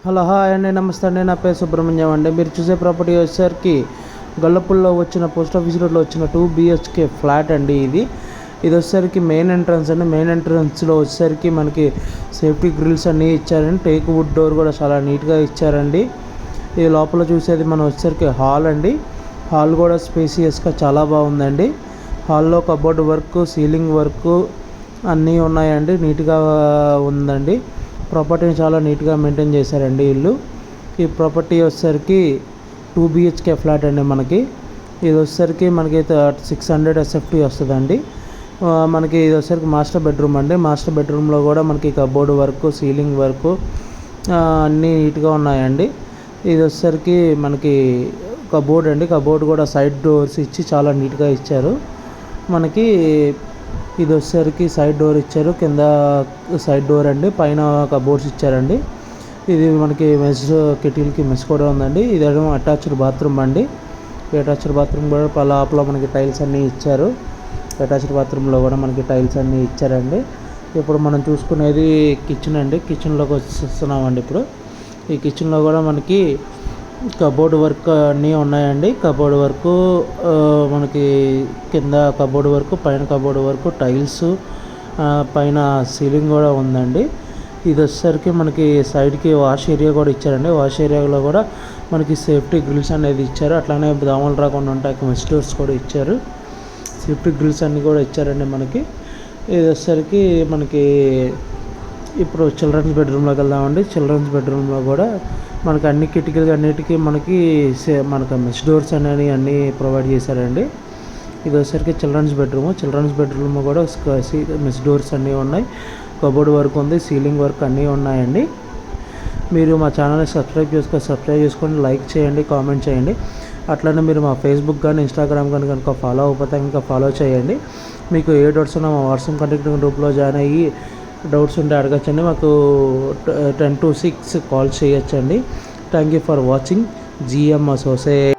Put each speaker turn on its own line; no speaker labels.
Hello hi అండి, నమస్తే అండి. నా పేరు సుబ్రహ్మణ్యం అండి. మీరు చూసే ప్రాపర్టీ వచ్చేసరికి గొల్లపూడిలో వచ్చిన పోస్ట్ ఆఫీస్ రోడ్లో వచ్చిన 2 BHK ఫ్లాట్ అండి. ఇది వచ్చేసరికి మెయిన్ ఎంట్రన్స్ అండి. మెయిన్ ఎంట్రన్స్లో వచ్చేసరికి మనకి సేఫ్టీ గ్రిల్స్ అన్నీ ఇచ్చారండి. టేక్ వుడ్ డోర్ కూడా చాలా నీట్గా ఇచ్చారండి. ఇది లోపల చూసేది మనం వచ్చేసరికి హాల్ అండి. హాల్ కూడా స్పేసియస్గా చాలా బాగుందండి. హాల్లో కబోర్డ్ వర్క్, సీలింగ్ వర్క్ అన్నీ ఉన్నాయండి. నీట్గా ఉందండి. ప్రాపర్టీని చాలా నీట్గా మెయింటైన్ చేశారండి ఇల్లు. ఈ ప్రాపర్టీ వచ్చేసరికి 2 BHK ఫ్లాట్ అండి. మనకి ఇది వచ్చేసరికి మనకి 600 SFT వస్తుందండి. మనకి ఇది వచ్చేసరికి మాస్టర్ బెడ్రూమ్ అండి. మాస్టర్ బెడ్రూమ్లో కూడా మనకి కబోర్డ్ వర్క్, సీలింగ్ వర్క్ అన్నీ నీట్గా ఉన్నాయండి. ఇది వచ్చేసరికి మనకి కబోర్డ్ అండి. కబోర్డ్ కూడా సైడ్ డోర్స్ ఇచ్చి చాలా నీట్గా ఇచ్చారు. మనకి ఇది వచ్చేసరికి సైడ్ డోర్ ఇచ్చారు, కింద సైడ్ డోర్ అండి, పైన కబోర్డ్స్ ఇచ్చారండి. ఇది మనకి మెస్ కిటిల్కి మెస్ కూడా ఉందండి. ఇదేమో అటాచ్డ్ బాత్రూమ్ అండి. అటాచ్డ్ బాత్రూమ్ కూడా లోపల మనకి టైల్స్ అన్నీ ఇచ్చారు. అటాచ్డ్ బాత్రూంలో కూడా మనకి టైల్స్ అన్నీ ఇచ్చారండి. ఇప్పుడు మనం చూసుకునేది కిచెన్ అండి. కిచెన్లోకి వస్తున్నామండి. ఇప్పుడు ఈ కిచెన్లో కూడా మనకి కబోర్డ్ వర్క్ అన్నీ ఉన్నాయండి. కబోర్డ్ వర్క్ మనకి కింద కబోర్డ్ వర్క్, పైన కబోర్డ్ వర్క్, టైల్స్, పైన సీలింగ్ కూడా ఉందండి. ఇది వచ్చేసరికి మనకి సైడ్కి వాష్ ఏరియా కూడా ఇచ్చారండి. వాష్ ఏరియాలో కూడా మనకి సేఫ్టీ గ్రిల్స్ అనేది ఇచ్చారు. అట్లానే దోమలు రాకుండా ఉంటాయి మెష్ డోర్స్ కూడా ఇచ్చారు. సేఫ్టీ గ్రిల్స్ అన్నీ కూడా ఇచ్చారండి మనకి. ఇది వచ్చేసరికి మనకి ఇప్పుడు చిల్డ్రన్స్ బెడ్రూమ్లోకి వెళ్దామండి. చిల్డ్రన్స్ బెడ్రూమ్లో కూడా మనకి అన్ని కిటికీలు అన్నిటికీ మనకి మెష్ డోర్స్ అనేవి అన్నీ ప్రొవైడ్ చేశారండి. ఇది వచ్చేసరికి చిల్డ్రన్స్ బెడ్రూమ్ కూడా మెష్ డోర్స్ అన్నీ ఉన్నాయి. కబోర్డ్ వర్క్ ఉంది, సీలింగ్ వర్క్ అన్నీ ఉన్నాయండి. మీరు మా ఛానల్ని సబ్స్క్రైబ్ చేసుకోండి, లైక్ చేయండి, కామెంట్ చేయండి. అట్లనే మీరు మా ఫేస్బుక్ కానీ ఇన్స్టాగ్రామ్ కానీ కనుక ఫాలో అయిపోతే కనుక ఫాలో చేయండి. మీకు ఏ డౌట్స్ ఉన్నా మా వాట్సాప్ కాంటాక్ట్ గ్రూప్లో జాయిన్ అయ్యి డౌట్స్ ఉంటే అడగచ్చండి. మాకు 10 to 6 కాల్ చేయొచ్చండి. Thank you for watching GM Associates.